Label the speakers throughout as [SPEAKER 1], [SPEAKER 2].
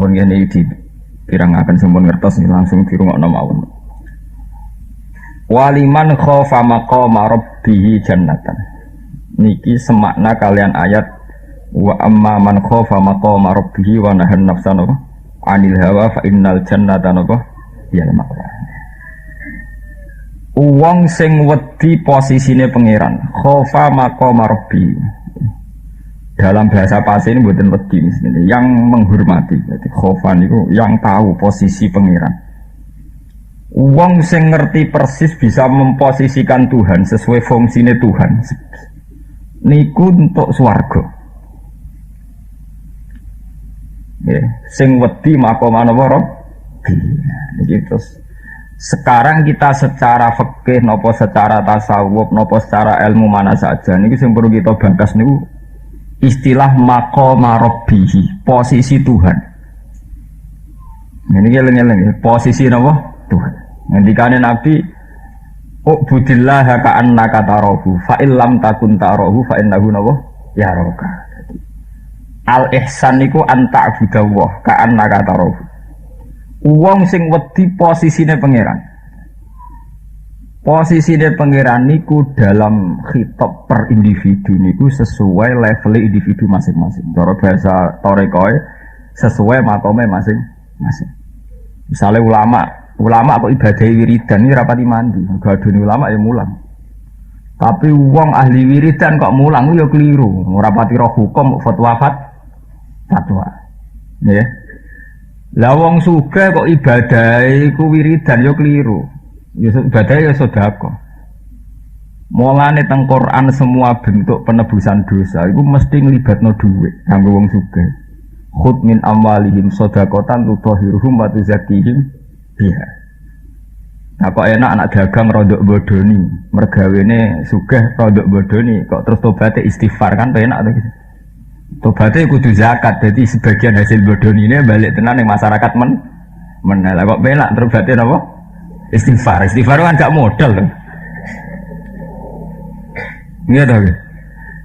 [SPEAKER 1] pun ngene iki pirangaken sampun ngertos langsung dirungokno mawon. Waliman khofa maqama rabbih jannatan. Niki semakna kalian ayat wa amma man khofa maqama rabbih wa nahan nafsan anil hawa fa innal jannata ya ma'wa. Wong sing wedi posisine pangeran, khofa maqama rabbih. Dalam bahasa Parsi ini mboten wedi yang menghormati. Jadi khofa niku yang tahu posisi pangeran. Wong sing ngerti persis bisa memposisikan Tuhan sesuai fungsinya Tuhan. Niku untuk swarga. Ya, sing wedi makomane waro. Niki terus sekarang kita secara fikih nopo secara tasawuf nopo secara ilmu mana saja niki sing perlu kita bahas niku istilah maqama rabbih, posisi Tuhan. Ini geleng-geleng posisi napa? Tuhan. Ngendikane Nabi ubudillah ka'annaka tarahu fa illam takun tarahu fa innahu yaraka. Al ihsan niku anta abudallah ka'annaka tarahu. Wong sing wedi posisine pangeran. Posisine pangeran niku dalam khitab per individu niku sesuai level individu masing-masing. Cara bahasa torekoe sesuai makome masing-masing. Misalnya ulama kok ibadah wiridan ini rapati mandi, gadone ulama ya mulang. Tapi wong ahli wiridan kok mulang ya keliru, ora pati roh hukum fatwa. Ya. Lah wong sugih kok ibadah iku wiridan ya keliru. Ya ibadah ya sedekah. Mulane teng Quran semua bentuk penebusan dosa iku mesti nglibatno dhuwit kanggo wong sugih. Khud min amwalihim shadaqatan tutahhiruhum wa tuzakkihim biha. Nah kok enak anak dagang rodok bodoni, mergawene sugih rodok bodoni, kok terus tobatnya istighfar kan enak tuh. Tobatnya kudu zakat, jadi sebagian hasil bodoni ini balik tenan yang masyarakat menel. Kok enak tobatnya apa? Istighfar kan gak modal tuh. Iya dah.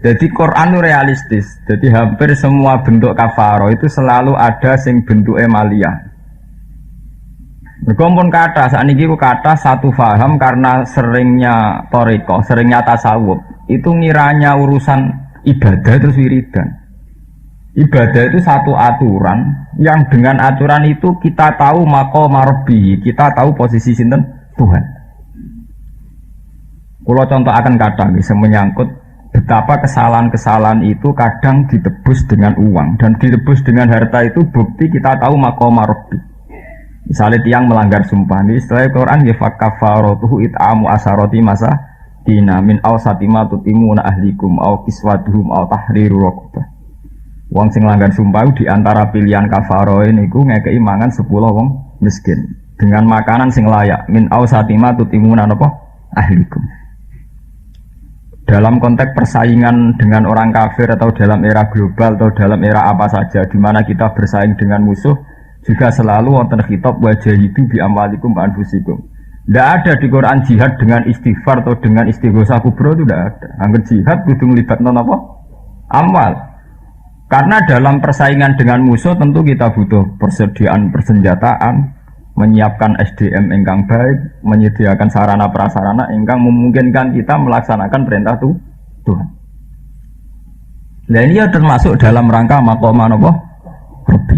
[SPEAKER 1] Jadi Quran itu realistis. Jadi hampir semua bentuk kafaro itu selalu ada sing bentuk emalia. Berkumpul kata saat ini kata satu faham karena seringnya toriko, seringnya tasawuf itu ngiranya urusan ibadah terus wiridan. Ibadah itu satu aturan yang dengan aturan itu kita tahu maqama rabbi, kita tahu posisi sinten Tuhan. Kalau contoh akan kata bisa menyangkut betapa kesalahan-kesalahan itu kadang ditebus dengan uang dan ditebus dengan harta itu bukti kita tahu maqama rabbi. Misalnya tiang melanggar sumpah ini setelah Quran ya fakafaratuhu it'amu asharati masa tina min awsati ma tutimuna ahlikum aw kiswatuhum aw tahriru raqabah. Wong sing langgar sumpah di antara pilihan kafaro ini ku ngekei mangan 10 wong miskin dengan makanan sing layak min awsati ma tutimuna napa ahlikum. Dalam konteks persaingan dengan orang kafir atau dalam era global atau dalam era apa saja di mana kita bersaing dengan musuh juga selalu wonten khitab wajahidu bi amwalikum wa anfusikum. Tidak ada di Quran jihad dengan istighfar atau dengan istighosah kubro itu tidak ada. Angger jihad kudu nglibatno napa? Amwal. Karena dalam persaingan dengan musuh tentu kita butuh persediaan persenjataan, menyiapkan SDM ingkang baik, menyediakan sarana prasarana ingkang memungkinkan kita melaksanakan perintah Tuhan. Dan ini termasuk dalam rangka maqama napa? Rabbi.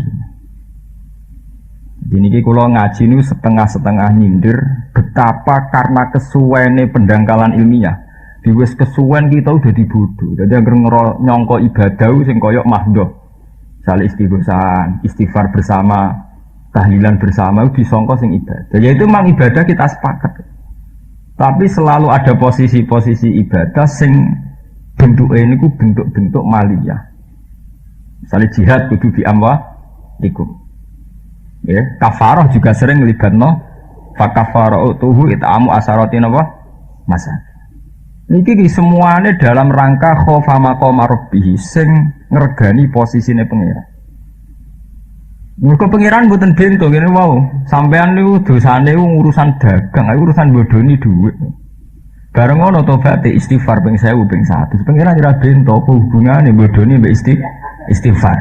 [SPEAKER 1] Ini kalau ngaji ini setengah-setengah nyindir betapa karena kesuwene pendangkalan ilmiah diwes kesuwen kita udah dibodoh. Jadi agar nyongko ibadah sing koyok mahdoh saling istighosahan, istighfar bersama, tahlilan bersama disongko sing ibadah. Ya itu memang ibadah kita sepakat. Tapi selalu ada posisi-posisi ibadah sing bentuknya ini ku bentuk-bentuk maliyah. Misalnya jihad kudu di amwalikum. Ya, kafaroh juga sering ngelibatno fakafaroh tuhu it'amu asharati napa masa. Niki semuanya dalam rangka khofa maqama rabbih sing ngregani posisine pangeran. Mergo pangeran mboten bento ngene wau. Sampean niku dosane urusan dagang, urusan bodoni dhuwit. Bareng ngono tobat istighfar ping 1000 ping 100. Pangeran ora bento apa hubungane bodoni mbek istighfar.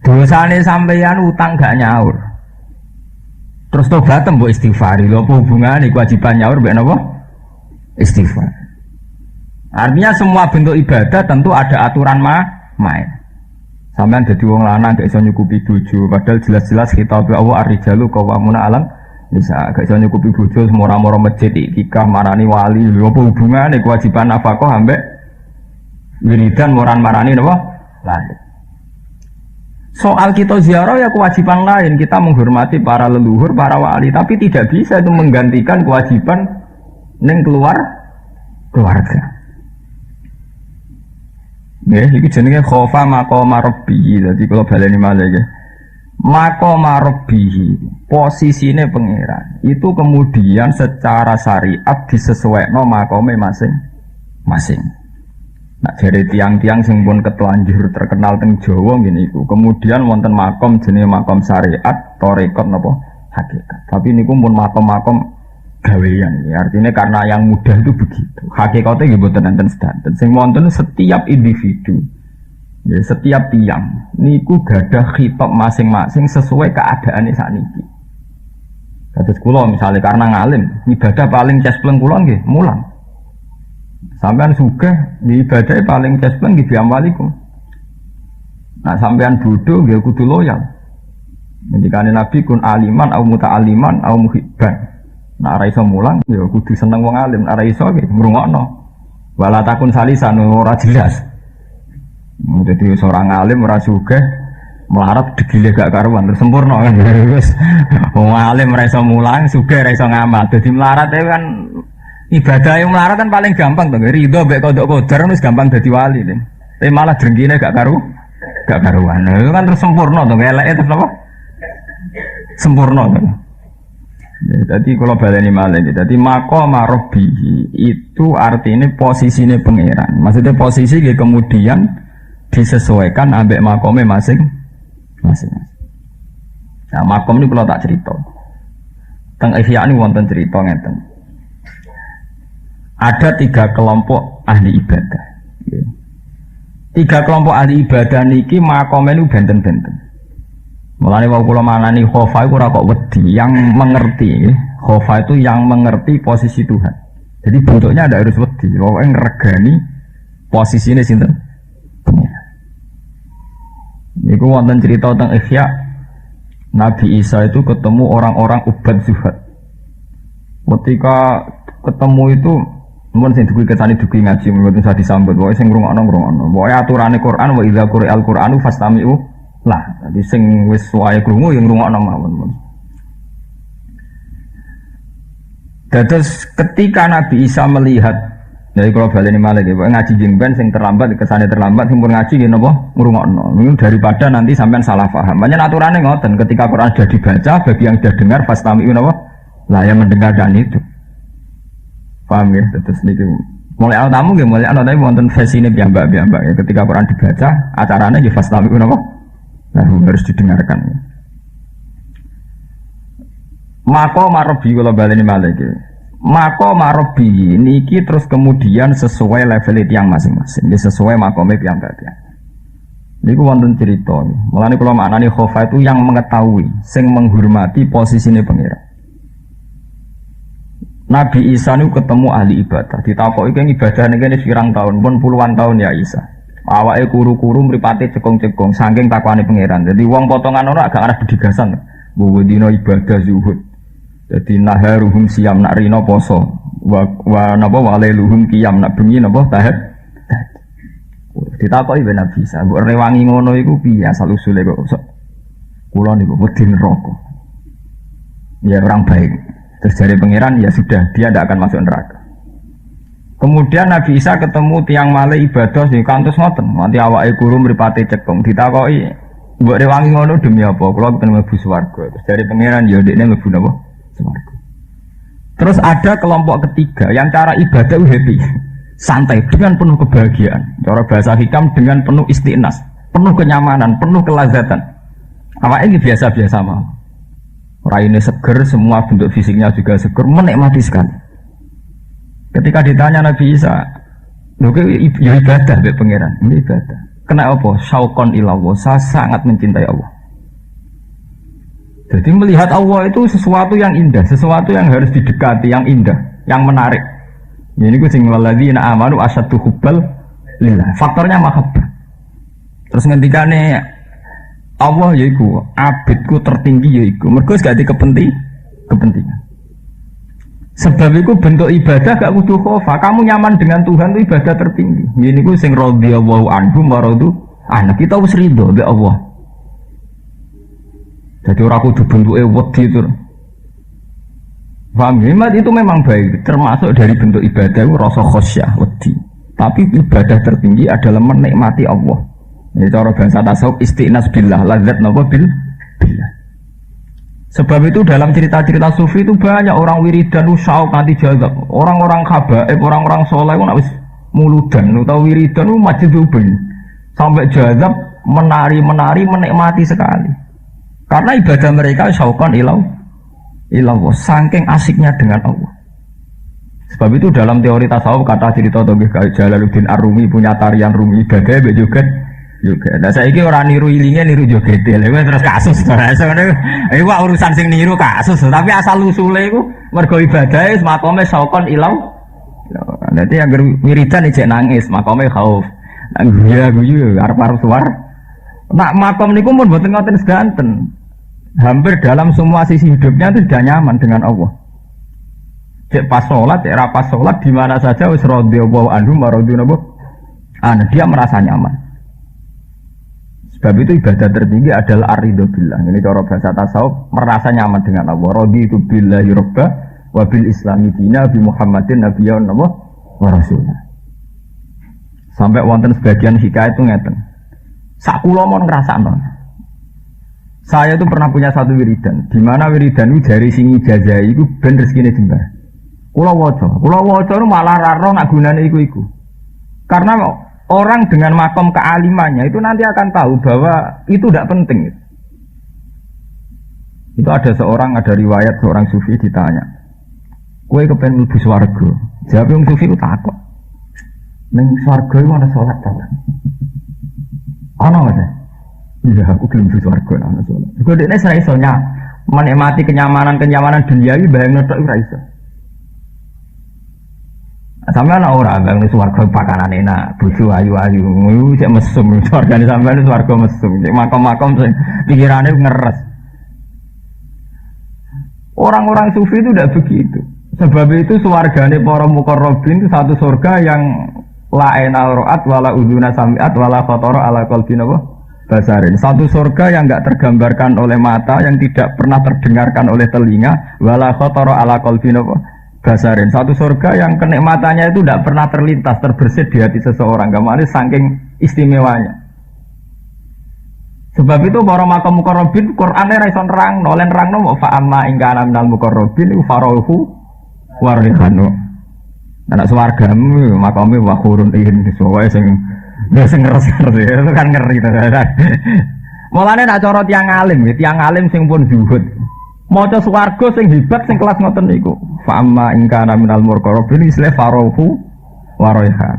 [SPEAKER 1] Dosane sampeyan utang gak nyaur. Terus tobat mbok istighfari. Lho apa hubungane kewajiban nyaur mbek napa? Istighfar. Artinya semua bentuk ibadah tentu ada aturan main. Sampeyan dadi wong lanang gak iso nyukupi bojo, padahal jelas-jelas kitab Allah ar-rijalu qawwamuna 'alal nisa. Gak iso nyukupi bojo semora-mora masjid iktikaf marani wali. Lho apa hubungane kewajiban nafkah ambek wiridan marani napa? Lain. Soal kita ziarah ya kewajiban lain, kita menghormati para leluhur, para wali, tapi tidak bisa itu menggantikan kewajiban neng keluarga. Ya, ini jenenge khofa maqama rabbih. Jadi kalau baleni malih nggih. Maqama rabbih, posisine pangeran. Itu kemudian secara syariat disesuaikan maqame masing-masing. Nah, dari tiang-tiang sing pun ketelanjur terkenal teng Jawa ngene iku. Kemudian wonten makom jenenge makom syariat, tarekat napa hakikat. Tapi niku pun makom-makom gawean ya. Artinya karena yang mudah itu begitu. Hakikate nggih mboten enten sedanten. Sing wonten setiap individu. Ya, setiap tiang niku gadah khitab masing-masing sesuai keadaane sakniki. Kados kula misalnya karena ngalim, ibadah paling cespleng kula nggih mulang. Sampean sugih di ibadah paling cespleng di biamwalikum. Nah sampean bodoh nggih kudu loyal. Ngendikane Nabi kun aliman au muta'aliman au muhibban. Nah ora iso mulang ya kudu seneng wong alim, ora iso nggih ngrungokno. Wala takun salisan ora jelas. Dadi seorang alim ora sugih melarat digile gak karuan terus sempurna kan. Wis wong alim ora iso mulang, sugih ora iso ngamal. Dadi melarat kan ibadah yang melarat kan paling gampang tuh, ridho mbek kodok kodar wis gampang dadi wali nih. Tapi malah drengkine gak karuan. Itu kan terus sempurna tuh, eleke terus apa? Sempurna tuh. Ya, jadi kalau baleni malih, jadi maqama rabbih itu artinya posisinya pangeran. Maksudnya posisi kemudian disesuaikan ambek maqame masing-masing. Nah, maqam ini kalau tak cerita. Teng Ihya ini wonten cerita ngeten. Ada 3 kelompok ahli ibadah. 3 kelompok ahli ibadah niki makomnya itu benten-benten. Mulane wau kula manani khofa iku ora kok wedi, yang mengerti. Khofa itu yang mengerti posisi Tuhan. Jadi bentuknya ada harus wedi, pokoke ngregani posisine sinten? Niku wonten cerita tentang Ihya. Nabi Isa itu ketemu orang-orang ubad zuhad. Ketika ketemu itu mun sing dugi kesane dugi ngaji mboten usah disambut pokoke sing ngrungokno. Pokoke aturane Quran wa idza quri'al Qur'anu fastami'u lah. Dadi sing wis wae krungu ya ngrungokno mawon. Terus ketika Nabi Isa melihat, jadi kalau baleni malih nggih, ngaji jengben sing terlambat kesane terlambat sing pun ngaji nggih napa ngrungokno. Daripada nanti sampean salah paham. Banyak aturane ngoten, ketika Quran sudah dibaca bagi yang sudah dengar fastami'u napa? Lah yang mendengar dan itu. Paham ya, terus niku mulai awal tamu ya, mulai awal tapi wonten versi ini biambak ya. Ketika Quran dibaca, acaranya ya fastami'u napa? Nah, harus didengarkan. Ya. Maqama rabbi kula baleni malih iki. Maqama rabbi niki terus kemudian sesuai level yang masing-masing, sesuai maqame piyambak. Niku wonten cerita. Mulane kula maknani khofa itu yang mengetahui, sing menghormati posisine pangeran. Nabi Isa itu ketemu ahli ibadah. Ditakoki kan ibadah ini pirang tahun, pun puluhan tahun ya Isa. Awake kuru-kuru mripate cekong-cekong saking takwane pangeran. Jadi wong potongan ora agak arah dedigasan. Mbok dina ibadah zuhud. Jadi naharuhum siam nak rino poso. Wa napa waleluhum qiyam nak bengi napa tahad. Ditakoki ben Nabi Isa, mbok rewangi ngono iku piye asal usule kok kula niku wedi neraka. Ya orang baik. Terus dari pangeran ya sudah dia tidak akan masuk neraka. Kemudian Nabi Isa ketemu tiang malih ibadah sing kantos ngoten, nanti awake guru mripate cekong ditakoki, mbok rewangi ngono demi apa? Kula kepengin mlebu swarga. Terus dari pangeran ya dekne mlebu napa? Swarga. Terus ada kelompok ketiga yang cara ibadah happy, santai dengan penuh kebahagiaan. Cara bahasa hikam dengan penuh istiqnas, penuh kenyamanan, penuh kelazatan. Awake iki biasa-biasa mawon. Raine seger, semua bentuk fisiknya juga seger, menikmati sekali. Ketika ditanya Nabi Isa, lho ya ibadah mbek pangeran, ini ibadah. Kena apa? Syauqan ilallah. Saya sangat mencintai Allah. Jadi melihat Allah itu sesuatu yang indah, sesuatu yang harus didekati, yang indah, yang menarik. Ini ku sing walladzina amanu asyaddu hubbal lillah. Faktornya mahabbah. Terus ngendikane Allah yaiku abidku tertinggi yaiku. Mergo gak di kepentingan. Sebab itu bentuk ibadah gak kudu khofa. Kamu nyaman dengan Tuhan itu ibadah tertinggi. Ini ku sing radhiyallahu anhum wa radu an. Kita wis ridho be Allah. Jadi orang kudu bentuke wedi itu. Paham? Hikmat itu memang baik, termasuk dari bentuk ibadah itu rasa khosyah, wedi. Tapi ibadah tertinggi adalah menikmati Allah. Ini cara bahasa tasawuf istiqnas billah, lazat napa billah. Sebab itu dalam cerita-cerita sufi itu banyak orang wiridan usauq nanti jazab. Orang-orang khabaib, orang-orang soleh itu wis muludan atau wiridan itu majdubin. Sampai jazab menari-menari menikmati sekali. Karena ibadah mereka syauqan ilallah, saking asiknya dengan Allah. Sebab itu dalam teori tasawuf kata cerita Jalaluddin Ar-Rumi punya tarian Rumi ibadah joget. Nah saya ini orang niru ilingnya niru joget, terus kasus. Ini urusan sing niru kasus, tapi asal usulnya itu mergo ibadah makome syauqan ilallah. Nanti yang wiridan ijek nangis makome khauf. Guyu arep-arep suar. Nak makom niku pun mboten ngoten sedanten. Hampir dalam semua sisi hidupnya itu sudah nyaman dengan Allah. Cek pas sholat, cek rapas sholat, di mana saja wis radhiyallahu anhu maradhiyallahu anhu, dia merasa nyaman. Sebab itu ibadah tertinggi adalah ar-ridho billah. Ini cara bahasa tasawuf, merasa nyaman dengan Allah. Raditu billahi rabba wa bil islami dina bi Muhammadin nabiyyan wa rasulullah. Sampai wonten sebagian hikayat itu ngeten. Sak kula mon ngrasakno. Saya itu pernah punya satu wiridan, di mana wiridan itu dari sini ijazah itu ben rezekine jembar. Kula waca itu malah raro nak gunane iku. Karena orang dengan makom kealimannya itu nanti akan tahu bahwa itu tidak penting. Itu ada riwayat seorang sufi ditanya, kowe kepen mlebu swarga? Jawab wong sufi itu takut. Ning swarga iku ana salat ta? Ana nggak? Iya, aku belum bisa warga nana sholat. Kalau dia saya isonya menikmati kenyamanan duniawi bayang notok ora iso. Sampai anak orang bayang nulis warga pakanan enak, bojo ayu, cek mesum, wargane sampai nulis warga mesum, cek makom pikirannya ngeres. Orang-orang sufi itu tidak begitu. Sebab itu swargane para muqarrabin itu satu surga yang la aina ra'at wala udhuna sami'at wala khatara ala qalbi basarin. Satu surga yang enggak tergambarkan oleh mata, yang tidak pernah terdengarkan oleh telinga, wala khatara ala qalbi basarin. Satu surga yang kenikmatannya itu tidak pernah terlintas, terbersit di hati seseorang. Gamane saking istimewanya. Sebab itu para makam muqarrabin Qur'ane ra iso nerangno, len nerangno fa amma ing kana minal muqarrabin farahu warihanu. Anak swargamu makame wa khurun in wae sing ngeres-ngeres itu kan ngeri to. Mulane nak cara tiyang alim sing pun zuhud. Maca swarga sing hebat sing kelas ngoten niku. Fa amma ing kana minal muqarrabin isla farahu warihanu.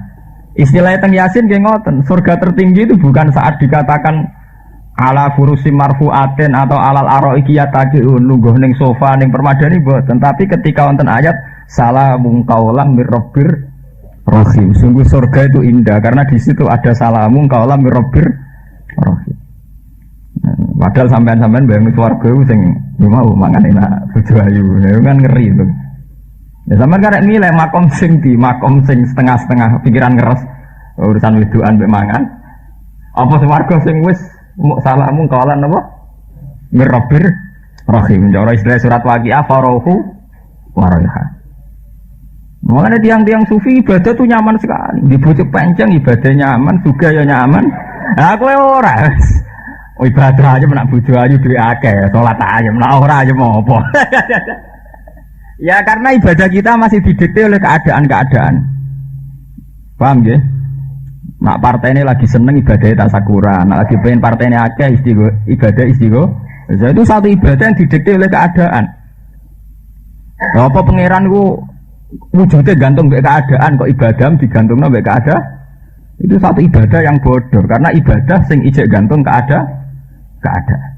[SPEAKER 1] Istilah teng Yasin nggih ngoten, surga tertinggi itu bukan saat dikatakan ala furusi marfu'atin atau alal aro'iki yataki'un nungguh ning sofa ning permadani boten, tapi ketika wonten ayat salamun qaulan mir rabbir rahim. Sungguh surga itu indah karena di situ ada salamun qaulan mir rabbir rahim. Padahal sampean-sampean bayang swarga iku sing mau mangan enak bojo ayu. Ya kan ngeri itu. Ya sampean karek milih makom sing setengah-setengah pikiran keras urusan wedokan mbek mangan. Apa swarga sing wis salamun qaulan apa? Mir rabbir rahim. Cara istilah surat Waqiah farahu waraiha. Makanya tiang-tiang sufi ibadah tuh nyaman sekali. Di bujuk panjang ibadah nyaman, juga ya nyaman. Nah, aku ora. Ibadah aja menak bojo ayu duwe akeh, salat aja menak ora aja mau apa. Ya karena ibadah kita masih didikte oleh keadaan-keadaan. Paham nggih? Nak partai ini lagi seneng ibadahnya tasakuran, nak lagi pengen partai ini akeh ibadah istiqo. Itu satu ibadah yang didikte oleh keadaan. Apa pangeran ku wujudnya gantung mbek keadaan, kok ibadah digantungno mbek keadaan? Itu satu ibadah yang bodoh karena ibadah sing ijek gantung keadaan.